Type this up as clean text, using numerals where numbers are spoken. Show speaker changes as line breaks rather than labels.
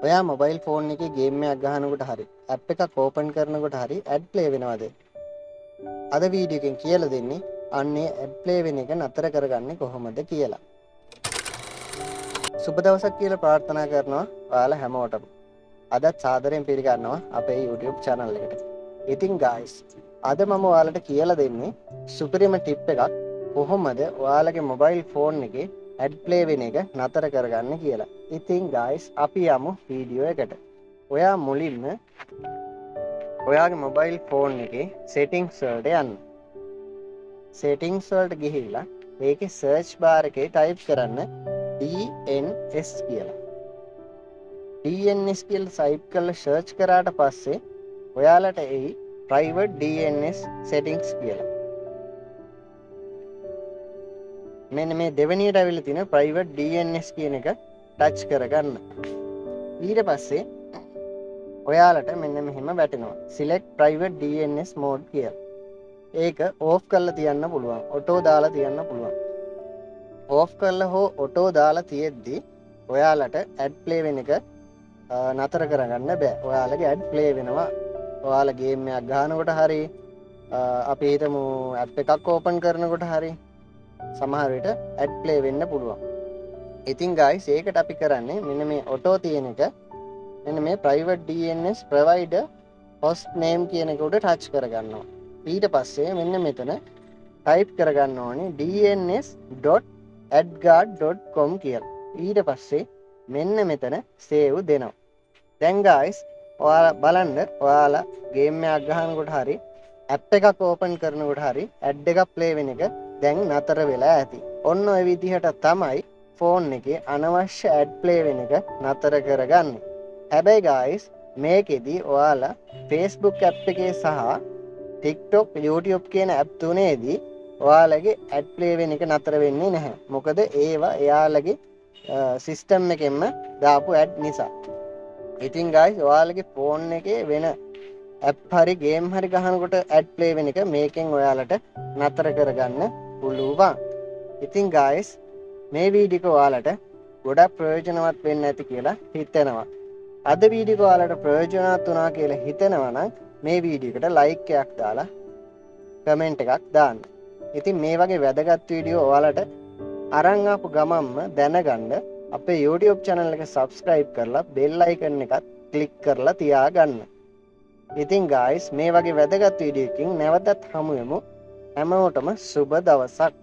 ඔයා mobile phone එකේ game එකක් ගහනකොට හරි ඇප් එකක් ඕපන් කරනකොට හරි ඇඩ් ප්ලේ වෙනවද? අද වීඩියෝ එකෙන් කියලා දෙන්නේ අන්නේ ඇඩ් ප්ලේ වෙන එක නතර කරගන්නේ කොහොමද කියලා. සුබ දවසක් කියලා ප්‍රාර්ථනා කරනවා ඔයාලා හැමෝටම. අදත් සාදරයෙන් පිළිගන්නවා අපේ YouTube channel එකට. ඉතින් guys අද මම ඔයාලට කියලා දෙන්නේ සුපිරිම ටිප් එකක් කොහොමද ඔයාලගේ මොබයිල් ෆෝන් එකේ ඇඩ් ප්ලේ වෙන එක නතර කරගන්න කියලා. ඉතින් guys අපි යමු වීඩියෝ එකට. ඔයා මුලින්ම ඔයාගේ මොබයිල් ෆෝන් එකේ settings වලට යන්න. settings වලට ගිහිල්ලා ඒකේ search bar එකේ type කරන්න DNS කියලා. DNS කියලා type කරලා search කරාට පස්සේ ඔයාලට එයි private DNS settings කියලා. මෙන්න මේ දෙවෙනියට අවිල්ල තියෙන private DNS කියන එක ටච් කරගන්න. ඊට පස්සේ ඔයාලට මෙන්න මෙහෙම වැටෙනවා select private DNS mode කියලා. ඒක off කරලා තියන්න පුළුවන්. auto දාලා තියන්න පුළුවන්. off කරලා හෝ auto දාලා තියෙද්දි ඔයාලට ad play වෙන එක නතර කරගන්න බෑ. ඔයාලගේ ad play වෙනවා. ඔයාලා ගේම් එකක් ගහනකොට හරි අපි හිතමු app එකක් open කරනකොට හරි සමහර විට ad play වෙන්න පුළුවන්. ඉතින් guys ඒකට අපි කරන්නේ මෙන්න මේ auto තියෙන එක මෙන්න මේ private DNS provider host name කියන එක උඩ touch කරගන්නවා. ඊට පස්සේ මෙන්න මෙතන type කරගන්න ඕනේ dns.adguard.com කියලා. ඊට පස්සේ මෙන්න මෙතන save දෙනවා. දැන් guys ඔයාලා බලන්න ඔයාලා ගේම් එකක් ගහනකොට හරි app එකක් open කරනකොට හරි ad එකක් play වෙන එක දැන් නතර වෙලා ඇති. ඔන්න ඔය විදිහට තමයි ෆෝන් එකේ අනවශ්‍ය ad play වෙන එක නතර කරගන්නේ. හැබැයි guys මේකෙදි ඔයාලා Facebook app එකේ සහ TikTok, YouTube කියන app තුනේදී ඔයාලගේ ad play වෙන එක නතර වෙන්නේ නැහැ. මොකද ඒවා එයාලගේ system එකෙන්ම දාපු ad නිසා. ඉතින් guys ඔයාලගේ ෆෝන් එකේ වෙන app හරි game හරි ගහනකොට ad play වෙන එක මේකෙන් ඔයාලට නතර කරගන්න පුළුවන්. ඉතින් guys මේ වීඩියෝ එක ඔයාලට ගොඩක් ප්‍රයෝජනවත් වෙන්න ඇති කියලා හිතෙනවා. අද වීඩියෝ එක ඔයාලට ප්‍රයෝජනවත් වුණා කියලා හිතෙනවා නම් මේ වීඩියෝ එකට like එකක් දාලා comment එකක් දාන්න. ඉතින් මේ වගේ වැදගත් වීඩියෝ ඔයාලට අරන් ආපු ගමන්ම දැනගන්න අපේ YouTube channel එක subscribe කරලා bell icon එකත් click කරලා තියාගන්න. ඉතින් guys මේ වගේ වැදගත් වීඩියෝ එකකින් නැවතත් හමු වෙමු. හැමෝටම සුබ දවසක්.